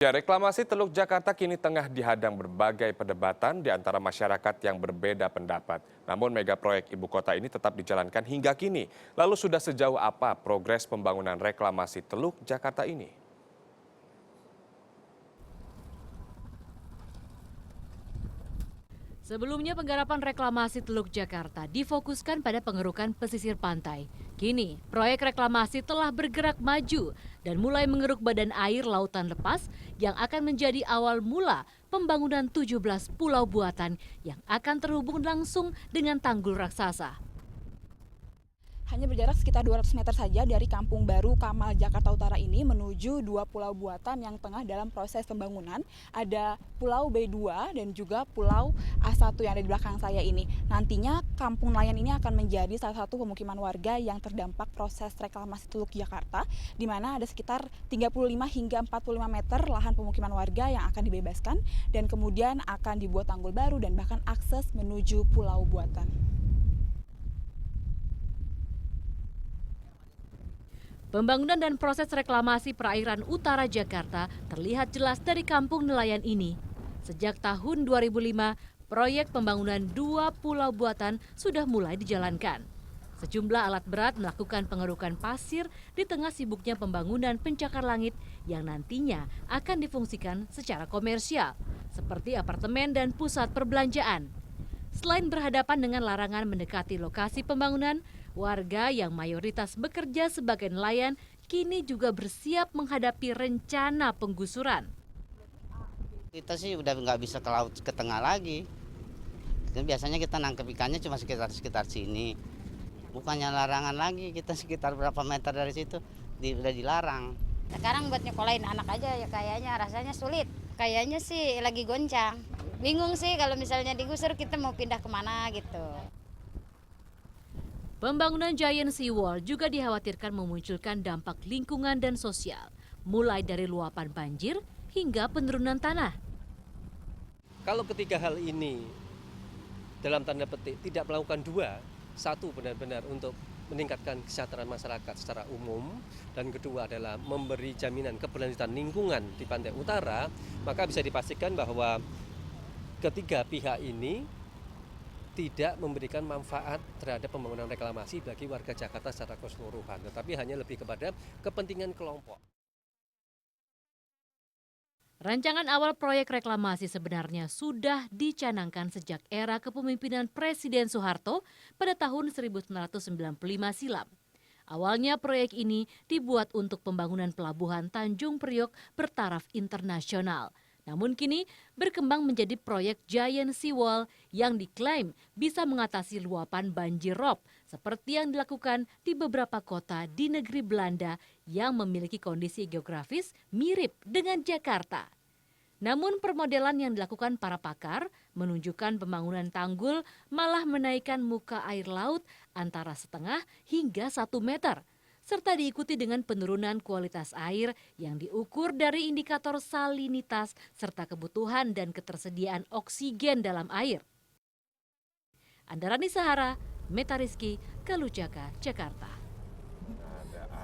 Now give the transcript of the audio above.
Ya, reklamasi Teluk Jakarta kini tengah dihadang berbagai perdebatan di antara masyarakat yang berbeda pendapat. Namun mega proyek ibu kota ini tetap dijalankan hingga kini. Lalu sudah sejauh apa progres pembangunan reklamasi Teluk Jakarta ini? Sebelumnya penggarapan reklamasi Teluk Jakarta difokuskan pada pengerukan pesisir pantai. Kini, proyek reklamasi telah bergerak maju dan mulai mengeruk badan air lautan lepas yang akan menjadi awal mula pembangunan 17 pulau buatan yang akan terhubung langsung dengan tanggul raksasa. Hanya berjarak sekitar 200 meter saja dari Kampung Baru Kamal Jakarta Utara ini menuju dua pulau buatan yang tengah dalam proses pembangunan. Ada Pulau B2 dan juga Pulau A1 yang ada di belakang saya ini. Nantinya Kampung Nelayan ini akan menjadi salah satu pemukiman warga yang terdampak proses reklamasi Teluk Jakarta, di mana ada sekitar 35 hingga 45 meter lahan pemukiman warga yang akan dibebaskan dan kemudian akan dibuat tanggul baru dan bahkan akses menuju pulau buatan. Pembangunan dan proses reklamasi perairan utara Jakarta terlihat jelas dari kampung nelayan ini. Sejak tahun 2005, proyek pembangunan dua pulau buatan sudah mulai dijalankan. Sejumlah alat berat melakukan pengerukan pasir di tengah sibuknya pembangunan pencakar langit yang nantinya akan difungsikan secara komersial, seperti apartemen dan pusat perbelanjaan. Selain berhadapan dengan larangan mendekati lokasi pembangunan, warga yang mayoritas bekerja sebagai nelayan kini juga bersiap menghadapi rencana penggusuran. Kita sih udah nggak bisa ke laut ke tengah lagi. Biasanya kita nangkep ikannya cuma sekitar sini. Bukannya larangan lagi, kita sekitar berapa meter dari situ udah dilarang. Sekarang buat nyekolahin anak aja ya kayaknya rasanya sulit. Kayaknya sih lagi goncang. Bingung sih kalau misalnya digusur kita mau pindah kemana gitu. Pembangunan Giant Seawall juga dikhawatirkan memunculkan dampak lingkungan dan sosial, mulai dari luapan banjir hingga penurunan tanah. Kalau ketiga hal ini dalam tanda petik tidak melakukan dua, satu benar-benar untuk meningkatkan kesejahteraan masyarakat secara umum, dan kedua adalah memberi jaminan keberlanjutan lingkungan di pantai utara, maka bisa dipastikan bahwa ketiga pihak ini tidak memberikan manfaat terhadap pembangunan reklamasi bagi warga Jakarta secara keseluruhan, tetapi hanya lebih kepada kepentingan kelompok. Rancangan awal proyek reklamasi sebenarnya sudah dicanangkan sejak era kepemimpinan Presiden Soeharto pada tahun 1995 silam. Awalnya proyek ini dibuat untuk pembangunan pelabuhan Tanjung Priok bertaraf internasional. Namun kini berkembang menjadi proyek Giant Seawall yang diklaim bisa mengatasi luapan banjir rob seperti yang dilakukan di beberapa kota di negeri Belanda yang memiliki kondisi geografis mirip dengan Jakarta. Namun permodelan yang dilakukan para pakar menunjukkan pembangunan tanggul malah menaikkan muka air laut antara setengah hingga 1 meter. Serta diikuti dengan penurunan kualitas air yang diukur dari indikator salinitas serta kebutuhan dan ketersediaan oksigen dalam air. Andarani Sahara, Meta Rizky, Kalujaka, Jakarta.